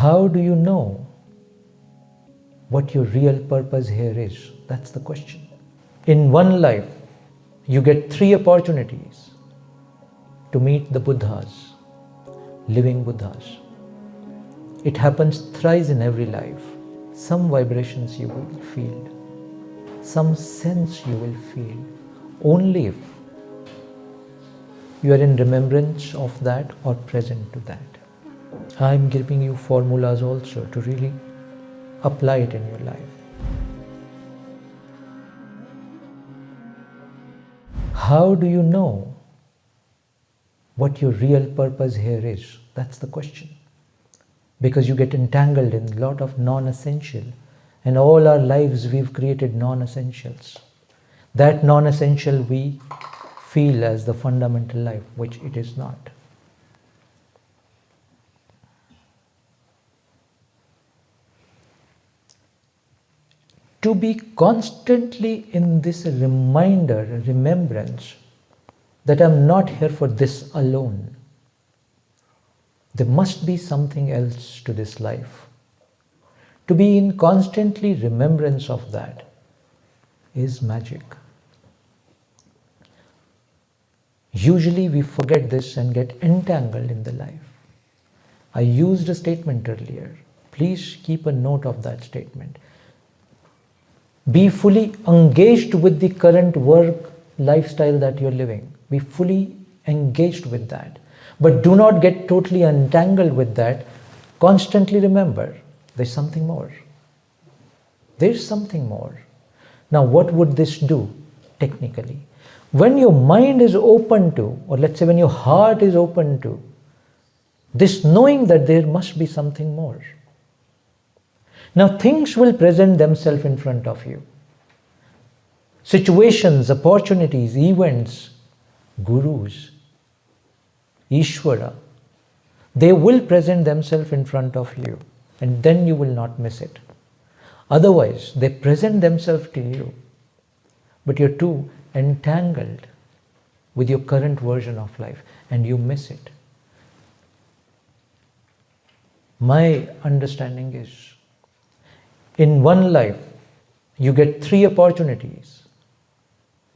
How do you know what your real purpose here is? That's the question. In one life, you get 3 opportunities to meet the Buddhas, living Buddhas. It happens thrice in every life. Some vibrations you will feel, some sense you will feel, only if you are in remembrance of that or present to that. I'm giving you formulas also to really apply it in your life. How do you know what your real purpose here is? That's the question. Because you get entangled in a lot of non-essential, and all our lives we've created non-essentials. That non-essential we feel as the fundamental life, which it is not. To be constantly in this reminder, remembrance, that I'm not here for this alone. There must be something else to this life. To be in constantly remembrance of that is magic. Usually we forget this and get entangled in the life. I used a statement earlier. Please keep a note of that statement. Be fully engaged with the current work lifestyle that you're living. Be fully engaged with that. But do not get totally entangled with that. Constantly remember, there's something more. There's something more. Now, what would this do technically? When your mind is open to, or let's say when your heart is open to, this knowing that there must be something more. Now, things will present themselves in front of you. Situations, opportunities, events, gurus, Ishvara, they will present themselves in front of you, and then you will not miss it. Otherwise, they present themselves to you, but you're too entangled with your current version of life, and you miss it. My understanding is, in one life, you get 3 opportunities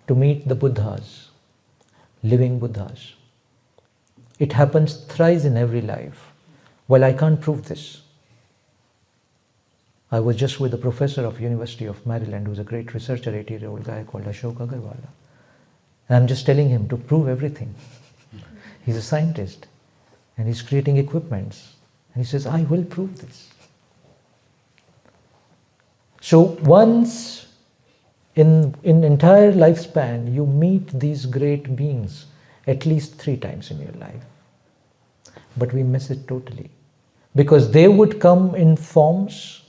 to meet the Buddhas, living Buddhas. It happens thrice in every life. Well, I can't prove this. I was just with a professor of University of Maryland who's a great researcher, 80-year-old guy called Ashok Agarwala. And I'm just telling him to prove everything. He's a scientist and he's creating equipments. And he says, I will prove this. So once in entire lifespan, you meet these great beings at least 3 times in your life. But we miss it totally. Because they would come in forms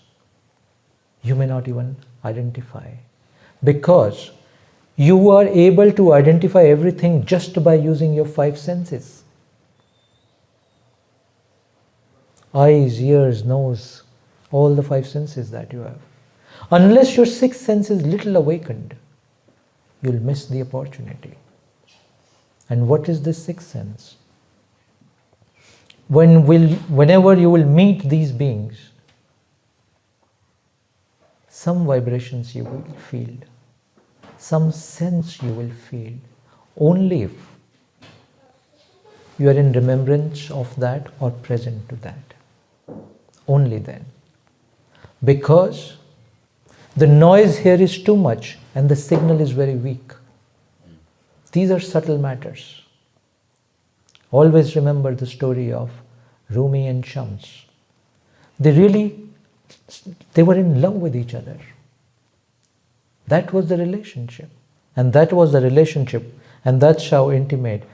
you may not even identify. Because you are able to identify everything just by using your 5 senses. Eyes, ears, nose, all the 5 senses that you have. Unless your 6th sense is little awakened, you'll miss the opportunity. And what is the 6th sense? Whenever you will meet these beings, some vibrations you will feel, some sense you will feel, only if you are in remembrance of that or present to that. Only then. Because the noise here is too much and the signal is very weak. These are subtle matters. Always remember the story of Rumi and Shams. They were in love with each other. That was the relationship. And that was the relationship. And that's how intimate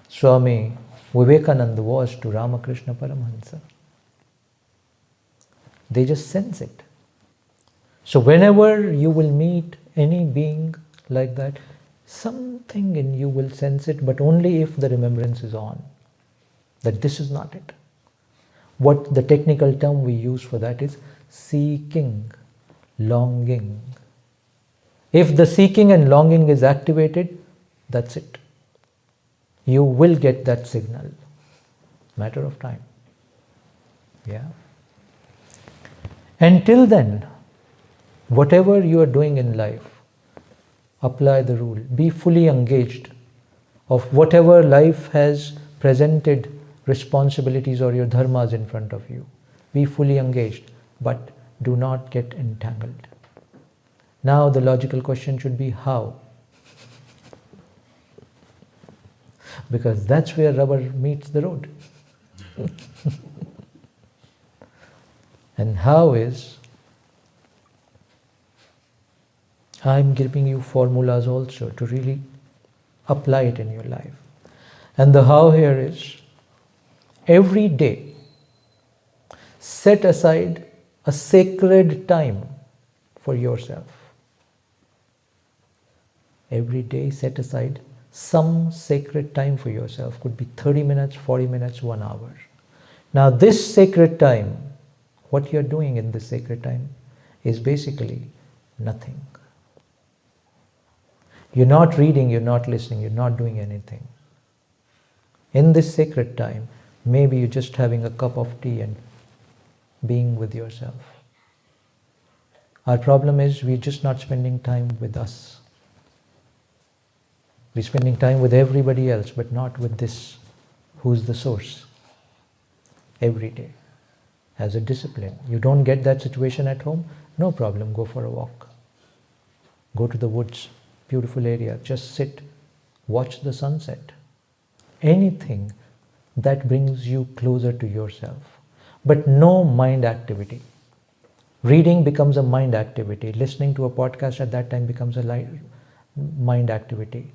Swami Vivekananda was to Ramakrishna Paramahansa. They just sense it. So whenever you will meet any being like that, something in you will sense it, but only if the remembrance is on. That this is not it. What the technical term we use for that is seeking, longing. If the seeking and longing is activated, that's it. You will get that signal. Matter of time. Yeah. Until then, whatever you are doing in life, apply the rule. Be fully engaged of whatever life has presented responsibilities or your dharmas in front of you. Be fully engaged, but do not get entangled. Now the logical question should be how? Because that's where rubber meets the road. And how is, I'm giving you formulas also to really apply it in your life. And the how here is, every day set aside a sacred time for yourself. Every day set aside some sacred time for yourself. Could be 30 minutes, 40 minutes, 1 hour. Now this sacred time, what you're doing in this sacred time is basically nothing. You're not reading, you're not listening, you're not doing anything. In this sacred time, maybe you're just having a cup of tea and being with yourself. Our problem is we're just not spending time with us. We're spending time with everybody else, but not with this, who's the source. Every day. As a discipline. You don't get that situation at home? No problem, go for a walk. Go to the woods, beautiful area, just sit, watch the sunset. Anything that brings you closer to yourself. But no mind activity. Reading becomes a mind activity. Listening to a podcast at that time becomes a mind activity.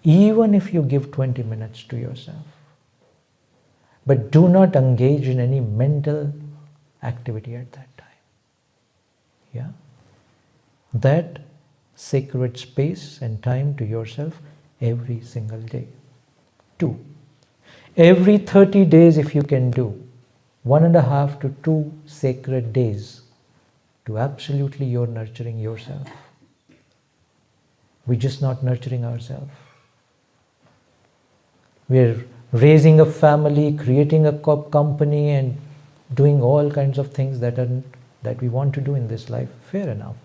Even if you give 20 minutes to yourself. But do not engage in any mental activity at that time. Yeah? That sacred space and time to yourself every single day. 2. Every 30 days if you can do 1.5 to 2 sacred days to absolutely you're nurturing yourself. We're just not nurturing ourselves. We're raising a family, creating a company and doing all kinds of things that we want to do in this life. Fair enough.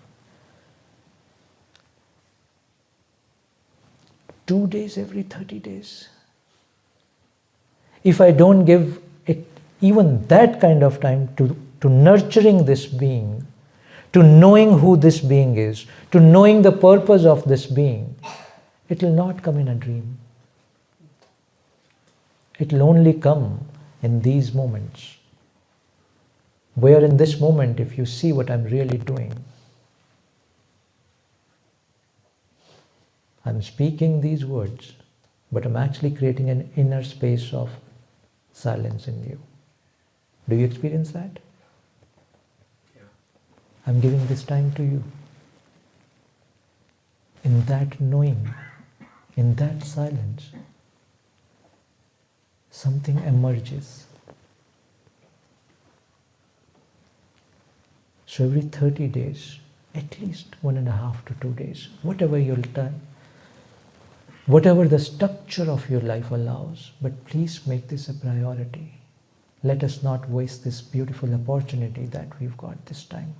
2 days every 30 days. If I don't give it even that kind of time to nurturing this being, to knowing who this being is, to knowing the purpose of this being, it will not come in a dream. It will only come in these moments. Where in this moment, if you see what I'm really doing, I'm speaking these words, but I'm actually creating an inner space of silence in you. Do you experience that? Yeah. I'm giving this time to you. In that knowing, in that silence, something emerges. So every 30 days, at least 1.5 to 2 days, whatever your time, whatever the structure of your life allows, but please make this a priority. Let us not waste this beautiful opportunity that we've got this time.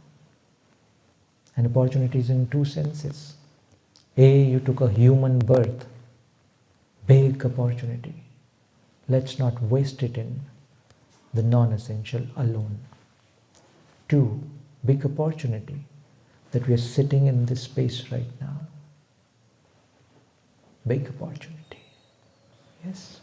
And opportunities in 2 senses. A, you took a human birth. Big opportunity. Let's not waste it in the non-essential alone. 2, big opportunity that we are sitting in this space right now. Big opportunity. Yes.